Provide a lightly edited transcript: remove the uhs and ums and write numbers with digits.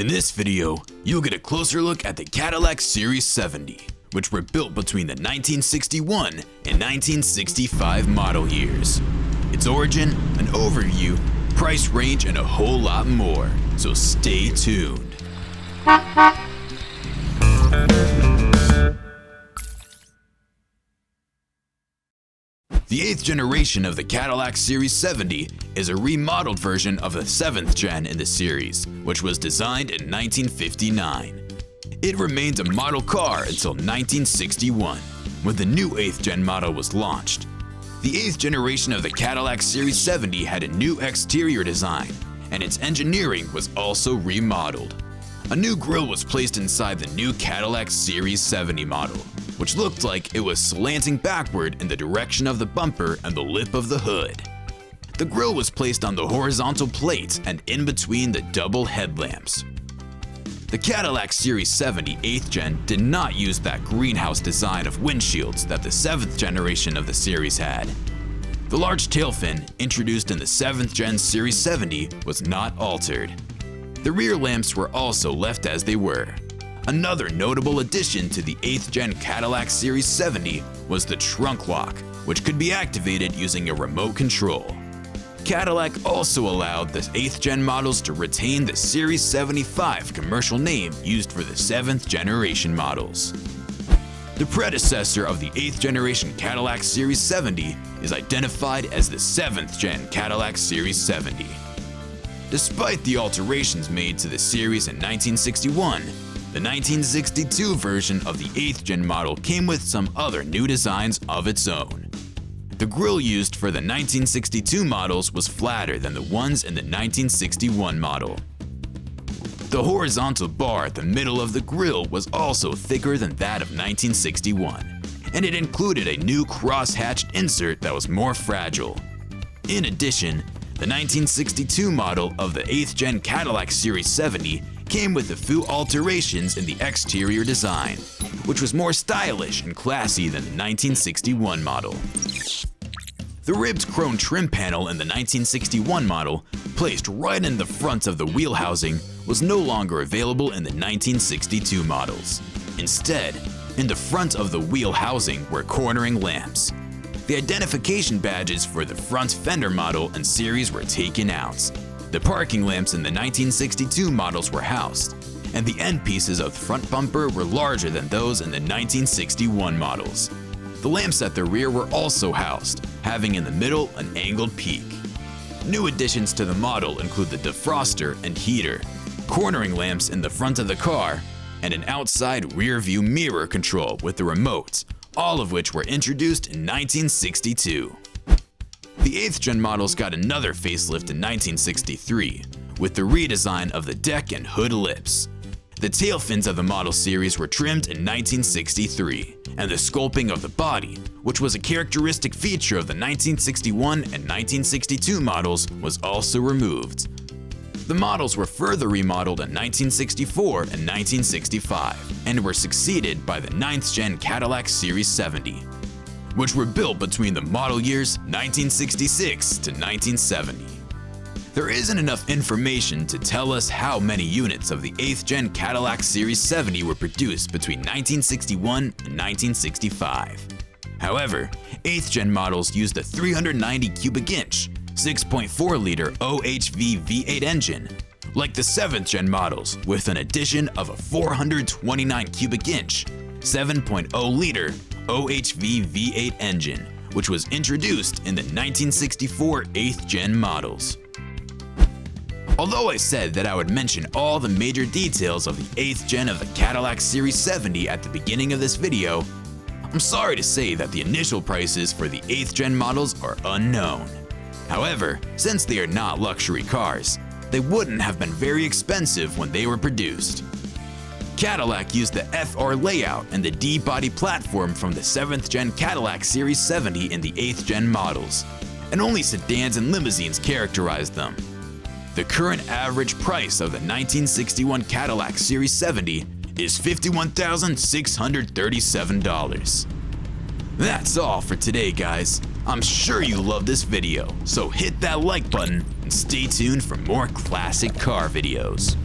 In this video, you'll get a closer look at the Cadillac Series 70, which were built between the 1961 and 1965 model years. Its origin, an overview, price range, and a whole lot more, so stay tuned. The 8th generation of the Cadillac Series 70 is a remodeled version of the 7th gen in the series, which was designed in 1959. It remained a model car until 1961, when the new 8th gen model was launched. The 8th generation of the Cadillac Series 70 had a new exterior design, and its engineering was also remodeled. A new grille was placed inside the new Cadillac Series 70 model, which looked like it was slanting backward in the direction of the bumper and the lip of the hood. The grille was placed on the horizontal plate and in between the double headlamps. The Cadillac Series 70 8th gen did not use that greenhouse design of windshields that the 7th generation of the series had. The large tail fin, introduced in the 7th gen Series 70, was not altered. The rear lamps were also left as they were. Another notable addition to the 8th gen Cadillac Series 70 was the trunk lock, which could be activated using a remote control. Cadillac also allowed the 8th gen models to retain the Series 75 commercial name used for the 7th generation models. The predecessor of the 8th generation Cadillac Series 70 is identified as the 7th gen Cadillac Series 70. Despite the alterations made to the series in 1961, the 1962 version of the 8th gen model came with some other new designs of its own. The grille used for the 1962 models was flatter than the ones in the 1961 model. The horizontal bar at the middle of the grille was also thicker than that of 1961, and it included a new cross-hatched insert that was more fragile. In addition, the 1962 model of the 8th gen Cadillac Series 70 came with a few alterations in the exterior design, which was more stylish and classy than the 1961 model. The ribbed chrome trim panel in the 1961 model, placed right in the front of the wheel housing, was no longer available in the 1962 models. Instead, in the front of the wheel housing were cornering lamps. The identification badges for the front fender model and series were taken out. The parking lamps in the 1962 models were housed, and the end pieces of the front bumper were larger than those in the 1961 models. The lamps at the rear were also housed, having in the middle an angled peak. New additions to the model include the defroster and heater, cornering lamps in the front of the car, and an outside rear view mirror control with the remote, all of which were introduced in 1962. The 8th gen models got another facelift in 1963, with the redesign of the deck and hood lips. The tail fins of the model series were trimmed in 1963, and the sculpting of the body, which was a characteristic feature of the 1961 and 1962 models, was also removed. The models were further remodeled in 1964 and 1965, and were succeeded by the 9th gen Cadillac Series 70, which were built between the model years 1966 to 1970. There isn't enough information to tell us how many units of the 8th gen Cadillac Series 70 were produced between 1961 and 1965. However, 8th gen models used a 390 cubic inch, 6.4-liter OHV V8 engine, like the 7th gen models, with an addition of a 429 cubic inch, 7.0-liter OHV V8 engine, which was introduced in the 1964 8th gen models. Although I said that I would mention all the major details of the 8th gen of the Cadillac Series 70 at the beginning of this video, I'm sorry to say that the initial prices for the 8th gen models are unknown. However, since they are not luxury cars, they wouldn't have been very expensive when they were produced. Cadillac used the FR layout and the D-body platform from the 7th gen Cadillac Series 70 in the 8th gen models, and only sedans and limousines characterized them. The current average price of the 1961 Cadillac Series 70 is $51,637. That's all for today, guys. I'm sure you loved this video, so hit that like button and stay tuned for more classic car videos.